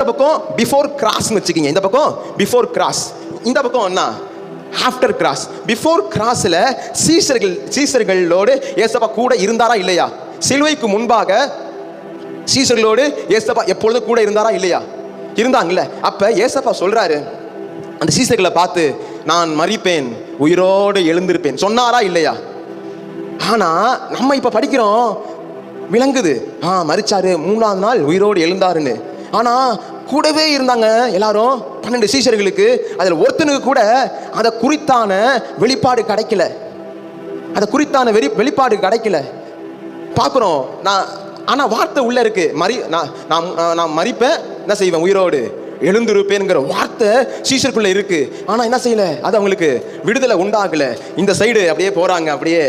பக்கம் before cross வச்சுக்கிங்க, இந்த பக்கம் பிஃபோர் கிராஸ், இந்த பக்கம் என்ன ஆஃப்டர் கிராஸ். பிஃபோர் கிராஸ்ல சீசர்களோடு ஏசப்பா கூட இருந்தாரா இல்லையா? சிலுவைக்கு முன்பாக சீசர்களோடு ஏசப்பா எப்பொழுதும் கூட இருந்தாரா இல்லையா? இருந்தாங்கல்ல. அப்ப ஏசப்பா சொல்றாரு அந்த சீசர்களை பார்த்து, நான் மரிப்பேன் உயிரோடு எழுந்திருப்பேன் சொன்னாரா இல்லையா? ஆனா நம்ம இப்ப படிக்கிறோம், விளங்குது மரிச்சாரு 3ஆம் நாள் உயிரோடு எழுந்தாருன்னு. ஆனா கூடவே இருந்தாங்க எல்லாரும் 12 சீஷர்களுக்கு. அதுல ஒருத்தனுக்கு கூட அதை குறித்தான வெளிப்பாடு கிடைக்கல, அதை குறித்தான வெளிப்பாடு கிடைக்கல பார்க்குறோம். ஆனா வார்த்தை உள்ள இருக்கு, நான் மரிப்பேன், என்ன செய்வேன், உயிரோடு எழுந்திருப்பேன்ங்கிற வார்த்தை சீஷருக்குள்ள இருக்கு. ஆனா என்ன செய்யல, அது அவங்களுக்கு விடுதலை உண்டாகல. இந்த சைடு அப்படியே போறாங்க, அப்படியே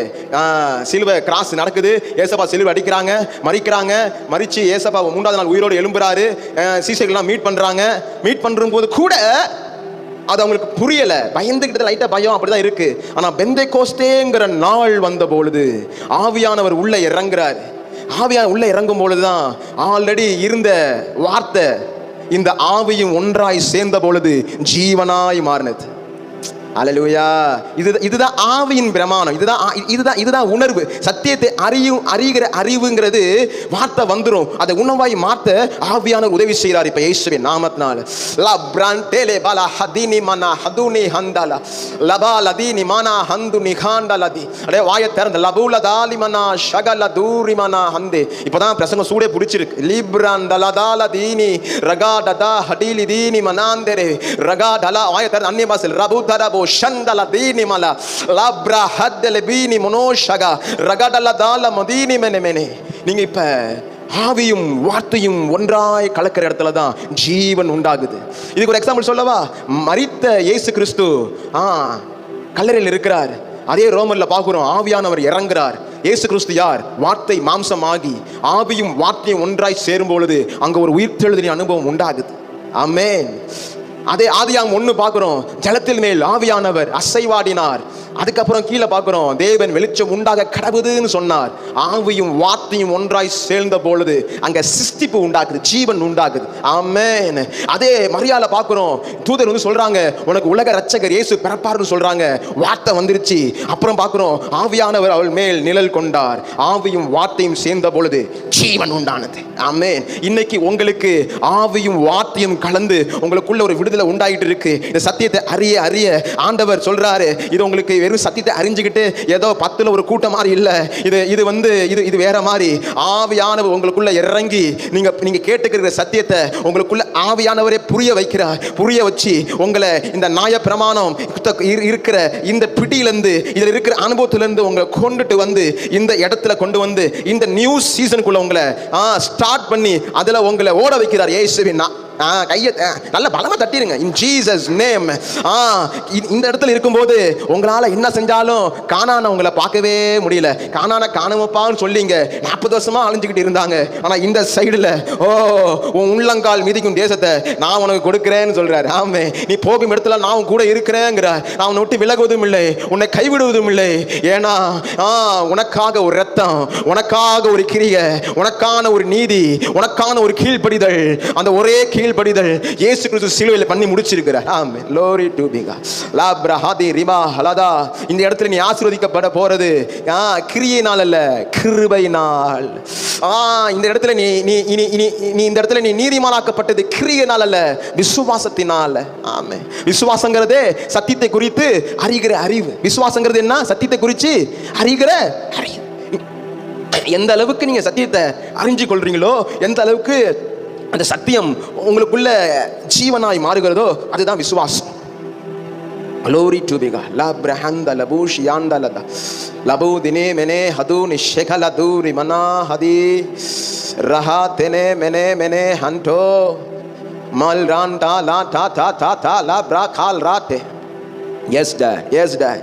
சிலுவை கிராஸ் நடக்குது, ஏசப்பா சிலுவை அடிக்கிறாங்க, மறிக்கிறாங்க. மறிச்சு ஏசப்பா 3ஆவது நாள் உயிரோடு எழும்புறாரு. சீஷர்கள்லாம் மீட் பண்றாங்க. மீட் பண்ற போது கூட அது அவங்களுக்கு புரியல, பயந்துகிட்டு லைட்டா பயம் அப்படிதான் இருக்கு. ஆனா பெந்தேகோஸ்தேங்கிற நாள் வந்த பொழுது ஆவியானவர் உள்ள இறங்குறாரு. ஆவியானவர் உள்ள இறங்கும் பொழுதுதான் ஆல்ரெடி இருந்த வார்த்தை இந்த ஆவியும் ஒன்றாய் சேர்ந்த பொழுது ஜீவனாய் மாறினது. அல்லேலூயா. இதுதான் ஆவியின் பிரமாணம், இதுதான் உணர்வு. சத்தியத்தை அறிகிற அறிவுங்கிறது வார்த்தை வந்துரும், அதை உணவாய் மாற்ற ஆவியானவர் உதவி செய்கிறார். இப்ப இயேசுவின் நாமத்தினால லப்ரான்டேலே பாலா ஹதினி மனா ஹதுனி ஹந்தலா லபா லதினி மனா ஹந்துனி ஹாண்டலதி. அப்படியே வாயை திறந்த லபூல தாலி மனா ஷகல தூரி மனா ஹந்தே. இப்பதான் பிரசங்கம் சூடே பிடிச்சிருக்கு. லிப்ராண்டலதால தீனி ரகாடதா ஹடிலி தீனி மனாந்தரே ரகாடலா. வாயை திறந்த அந்நிய பாஷையில் ரபுதரபோ ஷந்தல தீனி மலா லப்ரா ஹத்தல பீனி மனோஷகா ரகாடல தால மதீனி மெனமெனே. நீங்க இப்ப ஆவியும் வார்த்தையும் ஒன்றாய் கலக்கிற இடத்துல தான் ஜீவன் உண்டாகுது. இதுக்கு ஒரு எக்ஸாம்பிள் சொல்லவா? மரித்த இயேசு கிறிஸ்து கல்லறையில் இருக்கிறார். அதே ரோமர்ல பார்க்கிறோம், ஆவியானவர் இறங்குறார். இயேசு கிறிஸ்து யார்? வார்த்தை மாம்சமாகி ஆவியும் வார்த்தையும் ஒன்றாய் சேரும் பொழுது அங்க ஒரு உயிர்த்தெழுதலின் அனுபவம் உண்டாகுது. ஆமென். அதே ஆதியாகமம் 1 பார்க்கிறோம், ஜலத்தில் மேல் ஆவியானவர் அசைவாடினார். அதுக்கப்புறம் கீழே பார்க்கிறோம், தேவன் வெளிச்சம் உண்டாக கடவுதுன்னு சொன்னார். ஆவியும் வார்த்தையும் ஒன்றாய் சேர்ந்த பொழுது அங்க சிருஷ்டிப்பு உண்டாகுது, ஜீவன் உண்டாகுது. ஆமென். அதே மரியாதை பார்க்கிறோம், தூதர் வந்து சொல்றாங்க, உனக்கு உலக ரட்சகர் இயேசு பிறப்பார்னு சொல்றாங்க. வார்த்தை வந்துருச்சு. அப்புறம் பார்க்கிறோம், ஆவியானவர் அவள் மேல் நிழல் கொண்டார். ஆவியும் வார்த்தையும் சேர்ந்த பொழுது ஜீவன் உண்டானது. ஆமென். இன்னைக்கு உங்களுக்கு ஆவியும் வார்த்தையும் கலந்து உங்களுக்குள்ள ஒரு விடுதலை உண்டாயிட்டு இருக்கு. இந்த சத்தியத்தை அறிய அறிய ஆண்டவர் சொல்றாரு, இது உங்களுக்கு வெறும் சத்தியத்தை அறிஞ்சுக்கிட்டு ஏதோ 10ல ஒரு கூட்டம் மாதிரி இல்ல, இது வந்து இது வேற மாதிரி. ஆவியானவர் உங்களுக்குள்ள இறங்கி நீங்க கேட்டுக்கிற சத்தியத்தை உங்களுக்குள்ள ஆவியானவரே புரிய வைக்கிறார். புரிய வச்சு உங்களை இந்த நியாய பிரமாணம் இருக்கிற இந்த பிடியிலிருந்து, இதுல இருக்கிற அனுபவத்திலிருந்து உங்களை கொண்டுட்டு வந்து இந்த இடத்துல கொண்டு வந்து இந்த நியூ சீசனுக்குள்ள உங்களை ஸ்டார்ட் பண்ணி அதுல உங்களை ஓட வைக்கிறார். இயேசுவின் கையை நல்ல பலமா தட்டிருங்க. In Jesus name. இந்த இடத்துல இருக்கும்போது உங்களால என்ன செஞ்சாலும் கானான உங்களை பார்க்கவே முடியல. கானான காணமப்பான்னு சொல்லிங்க 40 வருஷமா அழிஞ்சுக்கிட்டு இருந்தாங்க. ஆனா இந்த சைடுல உன் உள்ளங்கால் மிதிக்கும் தேசத்தை நான் உனக்கு கொடுக்கிறேன்னு சொல்றாரு. ஆமே, நீ போகும் இடத்துல நான் கூட இருக்கிறேங்கிறார். நான் உன்னை விட்டு விலகுவதும் இல்லை, உன்னை கைவிடுவதும் இல்லை. ஏன்னா உனக்காக ஒரு ரத்தம், உனக்காக ஒரு கிரியை, உனக்கான ஒரு நீதி, உனக்கான ஒரு கீழ்ப்படிதல், அந்த ஒரே கீழ்ப்படிதல் இயேசு கிறிஸ்து சிலுவையில் பண்ணி முடிச்சிருக்கிறார். ஆமென். glory to be God. லாப்ரஹாதி ரிமா ஹலதா. இந்த இடத்துல நீ ஆசீர்வதிக்கப்பட போறது கிரியையினால் அல்ல, கிருபையினால். இந்த இடத்துல நீ இந்த இடத்துல நீ நீதிமானாக்கப்பட்டது கிரியையினால் அல்ல, விசுவாசத்தினால். ஆமென். விசுவாசங்கிறதே சத்தியத்தை குறித்து அறிகிற அறிவு. விசுவாசங்கிறது என்ன? சத்தியத்தை குறித்து அறிகிற அறிவு. எந்த அளவுக்கு நீங்க சத்தியத்தை அறிஞ்சு கொள்றீங்களோ, எந்த அளவுக்கு அந்த சத்தியம் உங்களுக்குள்ள ஜீவனாய் மாறுகிறதோ அதுதான் விசுவாசம். glory to be God. la brahanda labush yandalada labu dine mene hadu nishekala duri mana hadi raha tene mene hanto mal randa la ta ta ta ta la bra khal rate. yes dad, yes dad,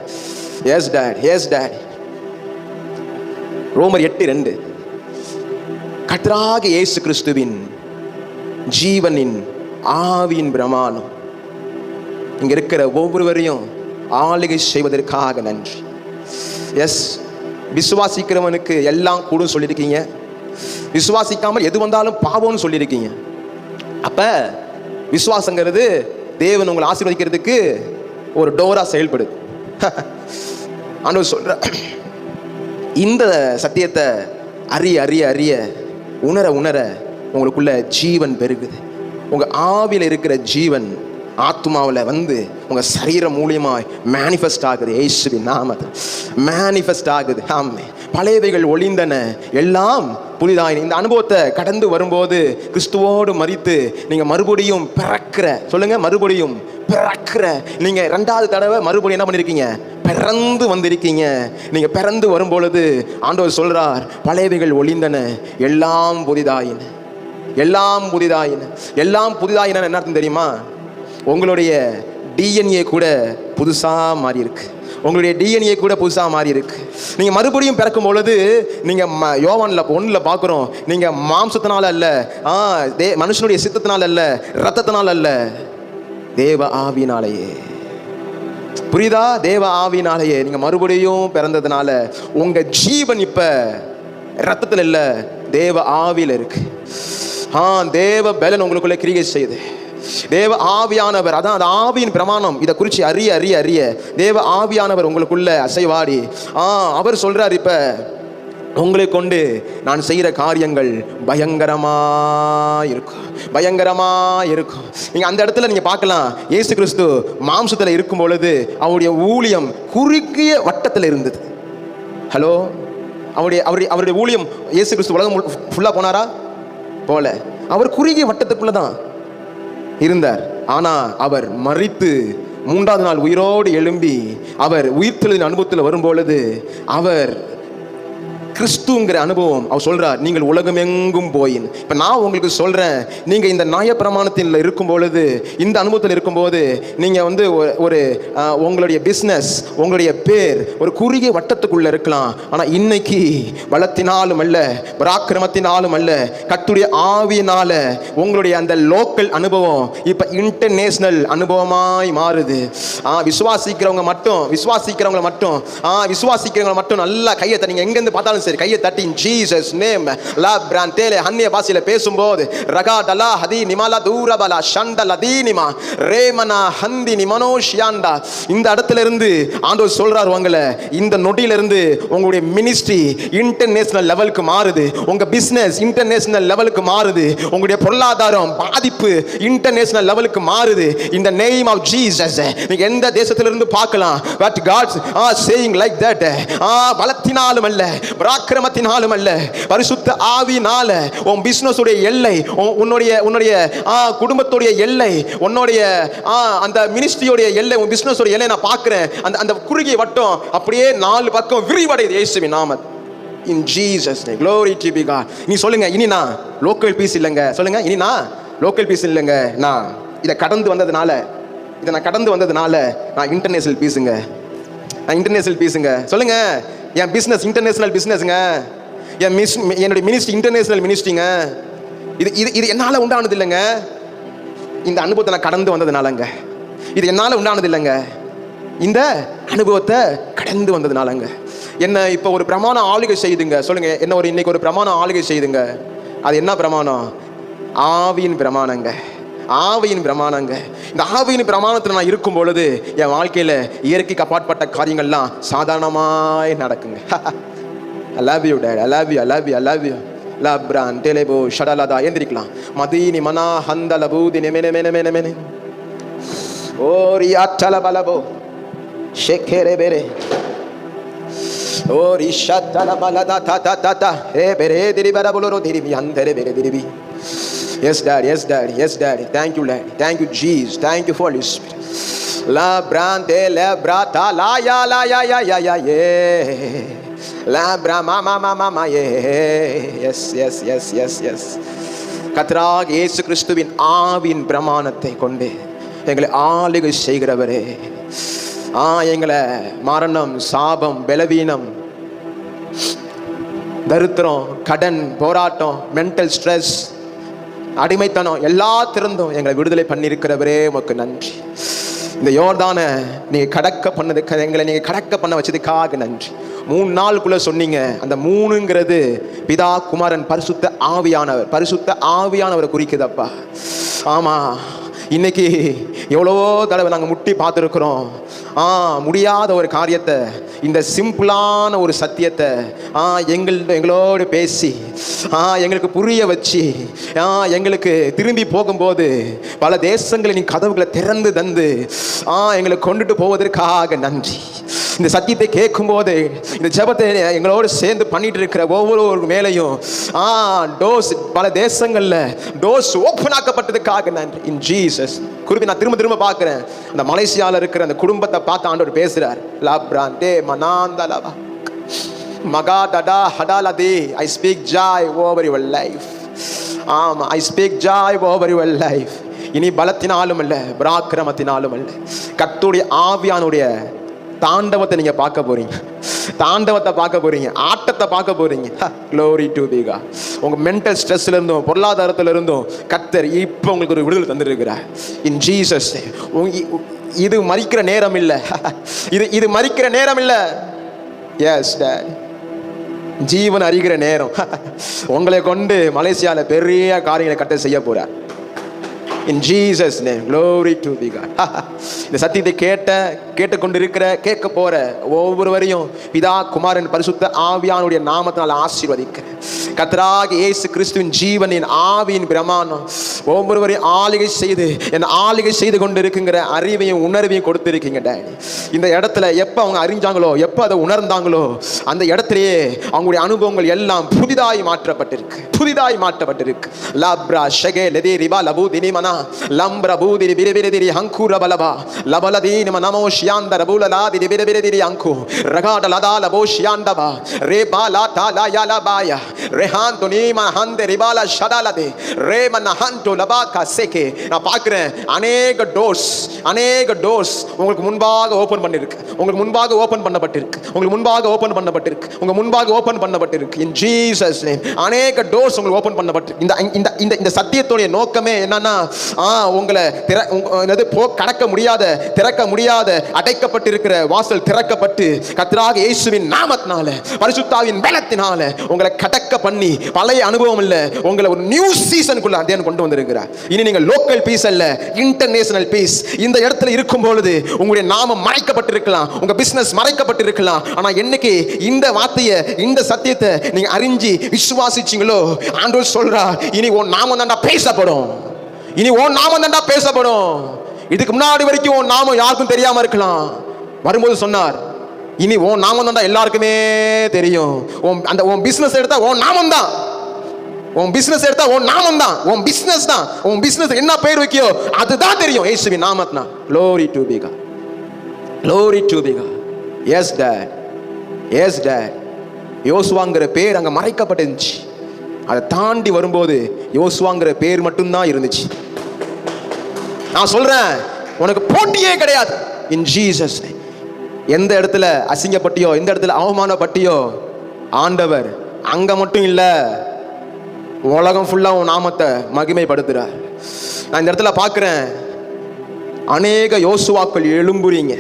yes dad, yes dad. ரோமர் 8:2. கர்த்தராகிய இயேசு கிறிஸ்துவின் ஜீவனின் ஆவியின் பிரமாணம் இங்க இருக்கிற ஒவ்வொருவரையும் ஆளுகை செய்வதற்காக நன்றி. எஸ், விசுவாசிக்கிறவனுக்கு எல்லாம் கூடும் சொல்லியிருக்கீங்க. விசுவாசிக்காமல் எது வந்தாலும் பாவம்னு சொல்லியிருக்கீங்க. அப்ப விசுவாசங்கிறது தேவன் உங்களை ஆசீர்வதிக்கிறதுக்கு ஒரு டோரா செயல்படுது. ஆண்டவர் சொல்ற இந்த சத்தியத்தை அறிய அறிய அறிய உணர உணர உங்களுக்குள்ள ஜீவன் பெருகுது. உங்க ஆவியில் இருக்கிற ஜீவன் ஆத்மாவில் வந்து உங்க சரீரம் மூலியமாய் மேனிஃபெஸ்ட் ஆகுது. இயேசுவின் நாமத்தில் மேனிஃபெஸ்ட் ஆகுது. ஆமே. பழையவைகள் ஒளிந்தன, எல்லாம் புதிதாயின. இந்த அனுபவத்தை கடந்து வரும்போது கிறிஸ்துவோடு மரித்து நீங்க மறுபடியும் பிறக்கிற, சொல்லுங்க, மறுபடியும் பிறக்கிற, நீங்க 2வது தடவை மறுபடியும் என்ன பண்ணிருக்கீங்க? பிறந்து வந்திருக்கீங்க. நீங்க பிறந்து வரும் பொழுது ஆண்டவர் சொல்றார், பழையவைகள் ஒளிந்தன, எல்லாம் புதிதாயின, எல்லாம் புதிதாயின. எல்லாம் புதிதாயின என்ன அர்த்தம் தெரியுமா? உங்களுடைய டிஎன்ஏ கூட புதுசா மாறி இருக்கு. உங்களுடைய டிஎன்ஏ கூட புதுசாக மாறி இருக்கு. நீங்கள் மறுபடியும் பிறக்கும் பொழுது நீங்கள் யோவான்ல 1 பார்க்குறோம், நீங்கள் மாம்சத்தினால அல்ல, மனுஷனுடைய சித்தத்தினால அல்ல, ரத்தத்தினால அல்ல, தேவ ஆவியினாலேயே. புரியுதா? தேவ ஆவியினாலேயே நீங்கள் மறுபடியும் பிறந்ததுனால உங்க ஜீவன் இப்ப ரத்தத்தில் இல்லை, தேவ ஆவியில் இருக்கு. தேவ பலன் உங்களுக்குள்ள கிரியை செய்யுது. தேவ ஆவியானவர், அதான் அது ஆவியின் பிரமாணம். இதை குறித்து அறிய அறிய அறிய தேவ ஆவியானவர் உங்களுக்குள்ள அசைவாடி அவர் சொல்றார், இப்ப உங்களை கொண்டு நான் செய்கிற காரியங்கள் பயங்கரமா இருக்கும், பயங்கரமா இருக்கும். நீங்க அந்த இடத்துல நீங்க பார்க்கலாம், இயேசு கிறிஸ்து மாம்சத்தில் இருக்கும் பொழுது அவருடைய ஊழியம் குறுகிய வட்டத்தில் இருந்தது. ஹலோ, அவருடைய ஊழியம், இயேசு கிறிஸ்து உலகம் ஃபுல்லா போனாரா? போல. அவர் குறுகிய வட்டத்துக்குள்ளதான் இருந்தார். ஆனா அவர் மரித்து 3வது நாள் உயிரோடு எழும்பி அவர் உயிர்த்தெழுதின் அனுபவத்தில் வரும்பொழுது அவர் கிறிஸ்துங்கிற அனுபவம் அவர் சொல்றார், நீங்கள் உலகம் எங்கும் போயின். இப்ப நான் உங்களுக்கு சொல்றேன், நீங்க இந்த நியாய பிரமாணத்தில் இருக்கும் பொழுது, இந்த அனுபவத்தில் இருக்கும்போது நீங்க வந்து ஒரு உங்களுடைய பிசினஸ், உங்களுடைய பேர் ஒரு குறுகிய வட்டத்துக்குள்ள இருக்கலாம். ஆனா இன்னைக்கு பலத்தினாலும் அல்ல, பராக்கிரமத்தினாலும் அல்ல, கர்த்தருடைய ஆவியினால உங்களுடைய அந்த லோக்கல் அனுபவம் இப்ப இன்டர்நேஷனல் அனுபவமாய் மாறுது. விசுவாசிக்கிறவங்க மட்டும் நல்லா கையை தட்டிங்க. எங்க இருந்து பார்த்தாலும் சரி, கையை தட்டி ஜீசஸ் நேம் லா பிராந்தேலே அந்நிய பாஷையில பேசும்போது ரகா டலா ஹதி நிமாலா தூரபலா ஷண்டல தீனிமா ரேமனா ஹந்தி நிமனோஷியாண்டா. இந்த இடத்துல இருந்து ஆண்டவர் சொல்றார், உங்களை இந்த நொடியில இருந்து உங்களுடைய மினிஸ்ட்ரி இன்டர்நேஷனல் லெவலுக்கு மாறுது, உங்க பிசினஸ் இன்டர்நேஷனல் லெவலுக்கு மாறுது, உங்களுடைய பொருளாதாரம் பாதிப்பு இன்டர்நேஷனல் லெவலுக்கு மாறுது. இந்த நேம் ஆஃப் ஜீசஸ். நீங்க எந்த தேசத்திலிருந்து பார்க்கலாம், but God's are saying like that. பலத்தினாலும் அல்ல, பராக்கிரமத்தினாலும் அல்ல, பரிசுத்த ஆவியினால உன் பிசினஸ் உடைய எல்லை, உன்னுடைய குடும்பத்துடைய எல்லை, உன்னுடைய அந்த மினிஸ்ட்ரியோட எல்லை, உன் பிசினஸ் உடைய எல்லை நான் பார்க்கிறேன். அந்த குறுகிய வட்டம் அப்படியே 4 பக்கம் விரிவடையுது இயேசுவின் நாமத்தில். In Jesus name, glory to be God. நீ சொல்லுங்க, இனி நான் லோக்கல் பீஸ் இல்லைங்க. சொல்லுங்க, இனி நான் லோக்கல் பீஸ் இல்லைங்க. நான் இதை கடந்து வந்ததுனால நான் இன்டர்நேஷனல் பீஸுங்க. நான் இன்டர்நேஷனல் பீஸுங்க. சொல்லுங்க, என் பிசினஸ் இன்டர்நேஷனல் பிசினஸ்ங்க, என்னுடைய மினிஸ்ட்ரி இன்டர்நேஷனல் மினிஸ்ட்ரிங்க. இது என்னால உண்டானது இல்லைங்க, இந்த அனுபவத்தை நான் கடந்து வந்ததுனாலங்க. இது என்னால உண்டானது இல்லைங்க, இந்த அனுபவத்தை கடந்து வந்ததுனாலங்க. என்ன இப்ப ஒரு பிரமாண ஆளுகை செய்துங்க. சொல்லுங்க, என்ன இன்னைக்கு ஒரு பிரமாண ஆளுகை செய்துங்க. அது என்ன பிரமாணம்? ஆவியின் பிரமாணங்க. ஆவியின் பிரமாணங்க. இந்த ஆவியின் பிரமாணத்தில் நான் இருக்கும் பொழுது என் வாழ்க்கையில இயற்கைக்கு அப்பாற்பட்ட காரியங்கள்லாம் சாதாரணமாய் நடக்குங்க. I love you dad, I love you, I love you, I love you. லப்ரான் டெலேபோ ஷடலதா. எந்திரிக்கலாம். மதீனி மனா ஹந்தலபூதி நெமெனே மெனே மெனே மெனே ஓரியா டலபலபோ ஷெக்கேரே பெரே ஓரி ஷட்டலபலதா தா தா தா தா ஏ பெரே திரிபரபுலோ திரிபி அந்தரே பெரே திரிபி. Yes, Daddy. Yes, Daddy. Yes, Daddy. Thank you, Daddy. Thank you, Jesus. Thank you for Holy Spirit. La brande le brata la ya yeah. La bra mama yeah. Yes. கர்த்தராகிய இயேசு கிறிஸ்துவின் ஆவியின் பிரமாணத்தை கொண்டு எங்களை ஆளுகை செய்கிறவரே, எங்களை மரணம், சாபம், பலவீனம், தரித்திரம், கடன், போராட்டம், மென்டல் ஸ்ட்ரெஸ், அடிமைத்தனம் எல்லாத்திருந்தும் எங்களை விடுதலை பண்ணியிருக்கிறவரே உமக்கு நன்றி. இந்த யோர்தானை நீங்க கடக்க பண்ணதுக்கு, எங்களை நீங்க கடக்க பண்ண வச்சதுக்காக நன்றி. 3 நாளுக்குள்ள சொன்னீங்க. அந்த 3ங்கிறது பிதா, குமாரன், பரிசுத்த ஆவியானவர். பரிசுத்த ஆவியானவரை குறிக்குதப்பா. ஆமா, இன்னைக்கு எவ்வளவோ தடவை நாங்கள் முட்டி பார்த்துருக்குறோம். முடியாத ஒரு காரியத்தை, இந்த சிம்பிளான ஒரு சத்தியத்தை எங்களோடு பேசி எங்களுக்கு புரிய வச்சு எங்களுக்கு திரும்பி போகும்போது பல தேசங்களின் கதவுகளை திறந்து தந்து எங்களை கொண்டுட்டு போவதற்காக நன்றி. இந்த சத்தியத்தை கேட்கும் போது, இந்த ஜெபத்தை எங்களோடு சேர்ந்து பண்ணிட்டு இருக்கிற ஒவ்வொரு மேலையும் டோர்ஸ், பல தேசங்களில் டோர்ஸ் ஓப்பன் ஆக்கப்பட்டதுக்காக நன்றி. In Jesus. குறிப்பி நான் திரும்ப பார்க்கிறேன், அந்த மலேசியாவில் இருக்கிற அந்த குடும்பத்தை பார்த்து ஆண்டவர் பேசுறார். லாப்ராண்டே மனாந்தலவா மகா டடா ஹடாலதே. I speak joy over your life. ஆமா, I speak joy over your life. இனி பலத்தினாலும் அல்ல, பராக்கிரமத்தினாலும் அல்ல, கர்த்தருடைய ஆவியானுடைய தாண்டவத்தை நீங்க பார்க்க போறீங்க. தாண்டவத்தை பார்க்க போறீங்க, ஆட்டத்தை பார்க்க போறீங்க. Glory to God. உங்க மென்டல் ஸ்ட்ரெஸ்ல இருந்தும் பொருளாதாரத்துல இருந்தும் கர்த்தர் இப்போ உங்களுக்கு ஒரு விடுதலை தந்திருக்கிறார். In Jesus. இது மரிக்கிற நேரம் இல்ல, இது மரிக்கிற நேரம் இல்ல. எஸ் டாட், ஜீவன் அறிகிற நேரம். உங்களை கொண்டு மலேசியால பெரிய காரியங்களை கட்ட செய்ய போறார். In Jesus name, glory to God. இந்த சத்தியத்தை கேட்டுக்கொண்டிருக்கிற கேட்க போற ஒவ்வொருவரையும் பிதா, குமாரன், பரிசுத்த ஆவியானுடைய நாமத்தினால் ஆசீர்வதிக்கிறேன். கர்த்தராகிய இயேசு கிறிஸ்துவின் ஜீவனின் ஆவியின் பிரமாணம் ஒவ்வொருவரையும் ஆளுகை செய்து கொண்டிருக்கிற அறிவையும் உணர்வையும் கொடுத்திருக்கீங்க டாடி. இந்த இடத்துல எப்போ அவங்க அறிஞ்சாங்களோ, எப்போ அதை உணர்ந்தாங்களோ, அந்த இடத்திலேயே அவங்களுடைய அனுபவங்கள் எல்லாம் புதிதாய் மாற்றப்பட்டிருக்கு. லாப்ரா ஷகே லதி ரிபா லபு தினிமனா லம்ப்ர பூதிரி பிரிபிரிதிரி ஹங்குர பலபா லபலதீன நமோ ஷியாந்த ரபுலலா திரி பிரிபிரிதிரி ஹங்கு ரகாட லதா லபோ ஷியாண்டபா ரேபா லா தா லா யா லா பாயா ரெஹான் துனிமா ஹந்த ரிபாலா ஷடாலதே ரேமன ஹந்து லபா கசேகே. நான் பார்க்கிறேன் அநேக டோர்ஸ் உங்களுக்கு முன்பாக ஓபன் பண்ணிருக்கு. உங்களுக்கு முன்பாக ஓபன் பண்ணப்பட்டிருக்கு. In Jesus name. அநேக டோர்ஸ் உங்களுக்கு ஓபன் பண்ணப்பட்டிருக்கு. இந்த சத்தியத்துடைய நோக்கமே என்னன்னா, உங்களை கடக்க முடியாத, திறக்க முடியாத, அடைக்கப்பட்டிருக்கிற வாசல் திறக்கப்பட்டு கர்த்தராகிய இயேசுவின் நாமத்தினால, பரிசுத்தாவின் பலத்தினால உங்களை கடக்க பண்ணி பழைய அனுபவம் இல்ல, உங்களை ஒரு நியூ சீசனுக்குள்ள தேவன் கொண்டு வந்திருக்கிறார். இனி நீங்க லோக்கல் பீஸ் அல்ல, இன்டர்நேஷனல் பீஸ். இந்த இடத்துல இருக்கும் பொழுது உங்களுடைய நாமம் மறைக்கப்பட்டிருக்கலாம், உங்க பிசினஸ் மறைக்கப்பட்டிருக்கலாம். ஆனா என்னைக்கு இந்த வார்த்தையை, இந்த சத்தியத்தை நீங்க அறிஞ்சு விசுவாசிச்சீங்களோ, ஆண்டவர் சொல்றார், இனி உன் நாமம் தான்டா பேசப்படும். இதுக்கு முன்னாடி வரைக்கும் உன் நாமம் யாருக்கும் தெரியாம இருக்கலாம். வரும்போது சொன்னார், இனி உன் நாமம் தான்டா எல்லாருக்குமே தெரியும். உன் பிசினஸ் எடுத்தா உன் நாமம் தான். உன் பிசினஸ் என்ன பேர் வைக்கியோ அதுதான் தெரியும். இயேசுவின் நாமத்தினா. Glory to God. Yes dad. யோசுவாங்கிற பேர் அங்க மறைக்கப்பட்டிருந்துச்சு. அதை தாண்டி வரும்போது யோசுவாங்கிற பேர் மட்டும்தான் இருந்துச்சு. நான் சொல்றேன், உனக்கு போட்டியே கிடையாது. In Jesus. எந்த இடத்துல அசிங்கப்பட்டியோ, எந்த இடத்துல அவமானப்பட்டியோ, ஆண்டவர் அங்க மட்டும் இல்ல, உலகம் ஃபுல்லா உன் நாமத்தை மகிமைப்படுத்துறார். நான் இந்த இடத்துல பார்க்கிறேன், அநேக யோசுவாக்கள் எழும்புறீங்க.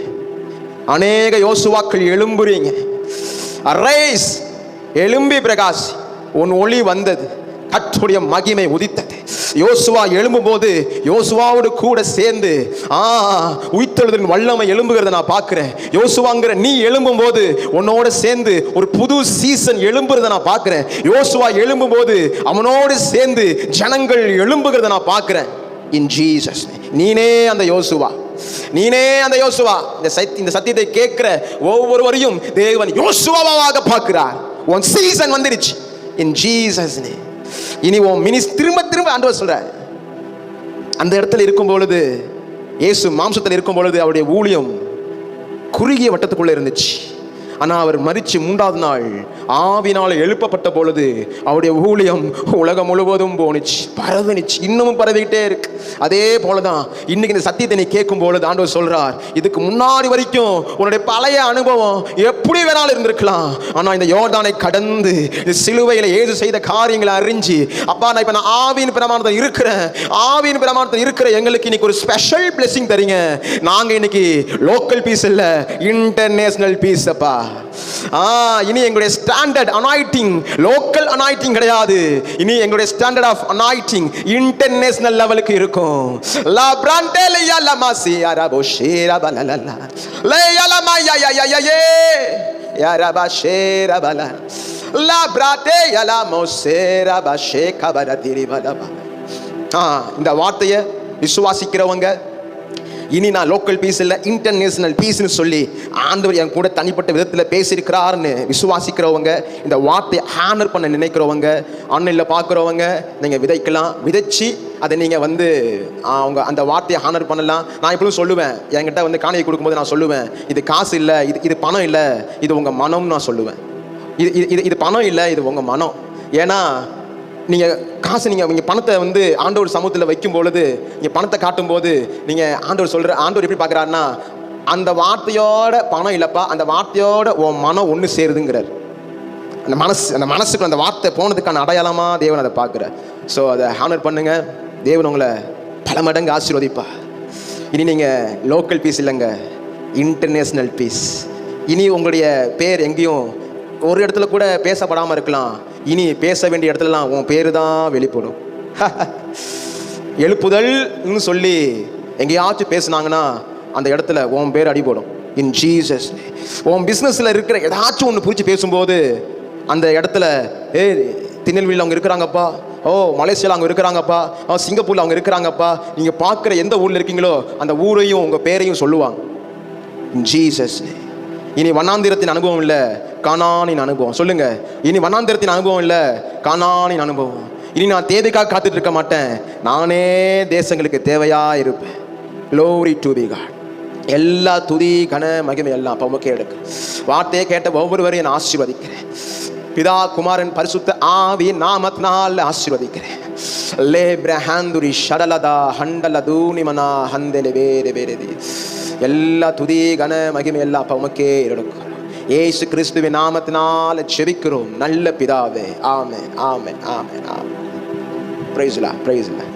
அரைஸ், எழும்பி பிரகாஷ், உன் ஒளி வந்தது, கர்த்தருடைய மகிமை உதித்தது. யோசுவா எழும்பும் போது யோசுவாவோடு கூட சேர்ந்து உயிர்த்தெழுதலின் வல்லமை எழும்புகிறத நான் பார்க்கிறேன். யோசுவாங்கிற நீ எழும்பும் போது உன்னோட சேர்ந்து ஒரு புது சீசன் எழும்புகிறத நான் பார்க்கிறேன். யோசுவா எழும்பும் போது அவனோடு சேர்ந்து ஜனங்கள் எழும்புகிறத நான் பார்க்கிறேன். In Jesus. நீனே அந்த யோசுவா. இந்த சத்தியத்தை கேட்கிற ஒவ்வொருவரையும் தேவன் யோசுவாவாக பார்க்கிறார். உன் சீசன் வந்துருச்சு. In Jesus name. இனி உன் திரும்ப ஆண்டவர் சொல்றார், அந்த இடத்துல இருக்கும் பொழுது, இயேசு மாம்சத்தில் இருக்கும் பொழுது அவருடைய ஊழியம் குறுகிய வட்டத்துக்குள்ள இருந்துச்சு. ஆனால் அவர் மரிச்சு 3ஆவது நாள் ஆவினால் எழுப்பப்பட்ட பொழுது அவருடைய ஊழியம் உலகம் முழுவதும் பரவிச்சு, இன்னமும் பரவிக்கிட்டே இருக்கு. அதே போலதான் இன்னைக்கு இந்த சத்தியத்தை நீ கேட்கும் பொழுது ஆண்டவர் சொல்றார், இதுக்கு முன்னாடி வரைக்கும் உன்னுடைய பழைய அனுபவம் எப்படி வேணாலும் இருந்திருக்கலாம். ஆனா இந்த யோர்தானை கடந்து இந்த சிலுவையில இயேசு செய்த காரியங்களை அறிஞ்சு, அப்பா நான் இப்ப நான் ஆவியின் பிரமாணத்தில் இருக்கிற எங்களுக்கு இன்னைக்கு ஒரு ஸ்பெஷல் பிளெஸிங் தரீங்க. நாங்க இன்னைக்கு லோக்கல் பீஸ் இல்ல, இன்டர்நேஷனல் பீஸ். அப்பா இனி எங்களுடைய ஸ்டாண்டர்ட் அனாயிட்டிங் லோக்கல் அனாயிட்டிங் கிடையாது. இனி எங்களுடைய ஸ்டாண்டர்ட் ஆஃப் அனாயிட்டிங் இன்டர்நேஷனல் லெவலுக்கு இருக்கும். லா பிராண்டே லையா லமா சியாரா போஷேரா பலலலா லையா லமா யா யா யா யே யாரா பாஷேரா பல லா பிராட்டே யலா மோசேரா பாஷே கபர திரிபலபா. இந்த வார்த்தையை விசுவாசிக்கிறவங்க இனி நான் லோக்கல் பீஸ் இல்லை இன்டர்நேஷனல் பீஸ்னு சொல்லி ஆண்டவர் என் கூட தனிப்பட்ட விதத்தில் பேசியிருக்கிறாருன்னு விசுவாசிக்கிறவங்க, இந்த வார்த்தையை ஹானர் பண்ண நினைக்கிறவங்க, ஆன்லைனில் பார்க்குறவங்க, நீங்கள் விதைக்கலாம். விதைச்சி அதை நீங்கள் அவங்க அந்த வார்த்தையை ஹானர் பண்ணலாம். நான் எப்பவும் சொல்லுவேன், என்கிட்ட காணிக்கை கொடுக்கும்போது நான் சொல்லுவேன், இது காசு இல்லை, இது பணம் இல்லை, இது உங்கள் மனம்னு நான் சொல்லுவேன். இது பணம் இல்லை, இது உங்கள் மனம். ஏன்னா நீங்கள் காசு நீங்கள் பணத்தை ஆண்டவர் சமூகத்தில் வைக்கும் பொழுது, நீங்கள் பணத்தை காட்டும்போது, நீங்கள் ஆண்டவர் எப்படி பார்க்குறாருன்னா, அந்த வார்த்தையோட பணம் இல்லைப்பா, அந்த வார்த்தையோட உன் மனம் ஒன்று சேருதுங்கிறார். அந்த மனசுக்கு அந்த வார்த்தை போனதுக்கான அடையாளமாக தேவன் அதை பார்க்குறார். ஸோ அதை ஹானர் பண்ணுங்க, தேவன் உங்களை பல மடங்கு ஆசீர்வதிப்பா. இனி நீங்கள் லோக்கல் பீஸ் இல்லைங்க, இன்டர்நேஷ்னல் பீஸ். இனி உங்களுடைய பேர் எங்கேயும் ஒரு இடத்துல கூட பேசப்படாமல் இருக்கலாம். இனி பேச வேண்டிய இடத்துலலாம் உன் பேரு தான் வெளிப்படும். எழுப்புதல்னு சொல்லி எங்கேயாச்சும் பேசுனாங்கன்னா அந்த இடத்துல உன் பேர் அடிபடும். In Jesus. உன் பிஸ்னஸில் இருக்கிற ஏதாச்சும் ஒன்று பிடிச்சி பேசும்போது அந்த இடத்துல திருநெல்வேலியில் அவங்க இருக்கிறாங்கப்பா, மலேசியாவில் அவங்க இருக்கிறாங்கப்பா, சிங்கப்பூரில் அவங்க இருக்கிறாங்கப்பா, நீங்கள் பார்க்குற எந்த ஊரில் இருக்கீங்களோ அந்த ஊரையும் உங்கள் பேரையும் சொல்லுவாங்க. In Jesus. இனி வண்ணாந்திரத்தின் அனுபவம் இல்லை, கானானின் அனுபவம். சொல்லுங்க, இனி வண்ணாந்திரத்தின் அனுபவம் இல்லை, கானானின் அனுபவம். இனி நான் தேவைக்காக காத்துட்டு இருக்க மாட்டேன், நானே தேசங்களுக்கு தேவையா இருப்பேன். Glory to be God. எல்லா துதி கன மகிமை எல்லாம் அப்ப உமக்கே எடுக்க. வார்த்தையை கேட்ட ஒவ்வொருவரையும் நான் ஆசீர்வதிக்கிறேன். பிதா குமாரன் பரிசுத்த ஆவி நாமத்தினால் ஆசீர்வதிக்கிறேன். லேப்ரஹாந்துரி ஷடலதா ஹண்டலதூனி மனா ஹந்தெலே வேரே வேரே. எல்லா துதி கன மகிமை எல்லாம் அப்ப உமக்கே எடுக்கிறோம். இயேசு கிறிஸ்துவின் நாமத்தினால் ஜெபிக்கிறோம் நல்ல பிதாவே. Amen, amen, amen, amen. Praise the Lord, praise the Lord.